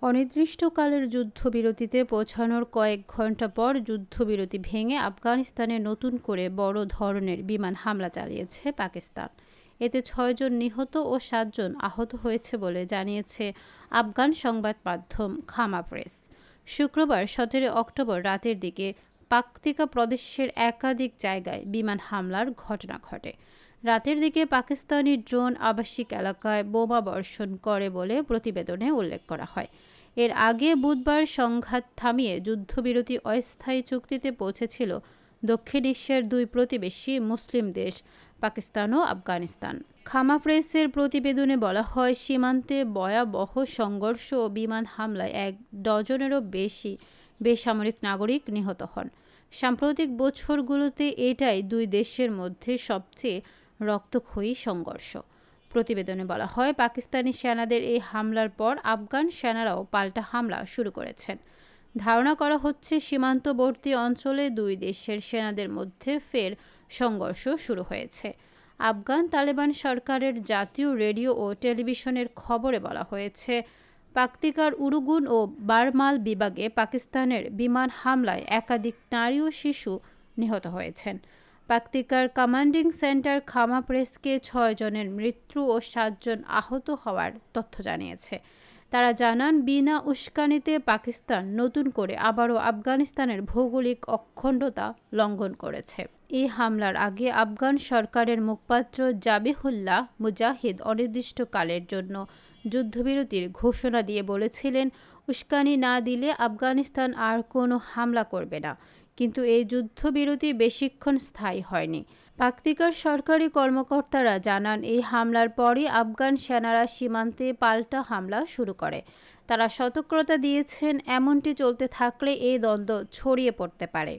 অনির্দিষ্টকালের যুদ্ধবিরতিতে পৌঁছানোর কয়েক ঘণ্টা পর যুদ্ধবিরতি ভেঙে আফগানিস্তানে নতুন করে বড় ধরনের বিমান হামলা চালিয়েছে পাকিস্তান। এতে ৬ জন নিহত ও ৭ জন আহত হয়েছে বলে জানিয়েছে আফগান সংবাদ মাধ্যম খামা প্রেস। শুক্রবার ১৭ অক্টোবর রাতের দিকে পাকতিকা প্রদেশের একাধিক জায়গায় বিমান হামলার ঘটনা ঘটে। রাতের দিকে পাকিস্তানি ড্রোন আবাসিক এলাকায় বোমা বর্ষণ করে বলে প্রতিবেদনে উল্লেখ করা হয়। এর আগে বুধবার সংঘাত থামিয়ে যুদ্ধবিরতি অস্থায়ী চুক্তিতে পৌঁছেছিল দক্ষিণ এশিয়ার দুই প্রতিবেশী মুসলিম দেশ পাকিস্তান ও আফগানিস্তান। খামা প্রেসের প্রতিবেদনে বলা হয়, সীমান্তে ভয়াবহ সংঘর্ষ ও বিমান হামলায় ১ ডজনেরও বেশি বেসামরিক নাগরিক নিহত হন। সাম্প্রতিক বছরগুলোতে এটাই দুই দেশের মধ্যে সবচেয়ে রক্তক্ষয়ী সংঘর্ষ। প্রতিবেদনে বলা হয়, পাকিস্তানি সেনাদের এই হামলার পর আফগান সেনারাও পাল্টা হামলা শুরু করেছেন। ধারণা করা হচ্ছে সীমান্তবর্তী অঞ্চলে দুই দেশের সেনাদের মধ্যে ফের সংঘর্ষ শুরু হয়েছে। আফগান তালেবান সরকারের জাতীয় রেডিও ও টেলিভিশনের খবরে বলা হয়েছে, পাকতিকার উরুগুন ও বারমাল বিভাগে পাকিস্তানের বিমান হামলায় একাধিক নারী ও শিশু নিহত হয়েছেন। পাকতিকার কমান্ডিং সেন্টার খামা প্রেসকে ৬ জনের মৃত্যু ও ৭ জন আহত হওয়ার তথ্য জানিয়েছে। তারা জানান, বিনা উস্কানিতে পাকিস্তান নতুন করে আবারও আফগানিস্তানের ভৌগোলিক অখণ্ডতা লঙ্ঘন করেছে। এই হামলার আগে আফগান সরকারের মুখপাত্র জাবিহুল্লাহ মুজাহিদ অনির্দিষ্টকালের জন্য যুদ্ধবিরতির ঘোষণা দিয়ে বলেছিলেন, উস্কানি না দিলে আফগানিস্তান আর কোনো হামলা করবে না। কিন্তু এই যুদ্ধবিরতি বেশিক্ষণ স্থায়ী হয়নি। পাকতিকার সরকারি কর্মকর্তারা জানান, এই হামলার পরই আফগান সেনারা সীমান্তে পাল্টা হামলা শুরু করে। তারা সতর্কতা দিয়েছেন, এমনটি চলতে থাকলে এই দ্বন্দ্ব ছড়িয়ে পড়তে পারে।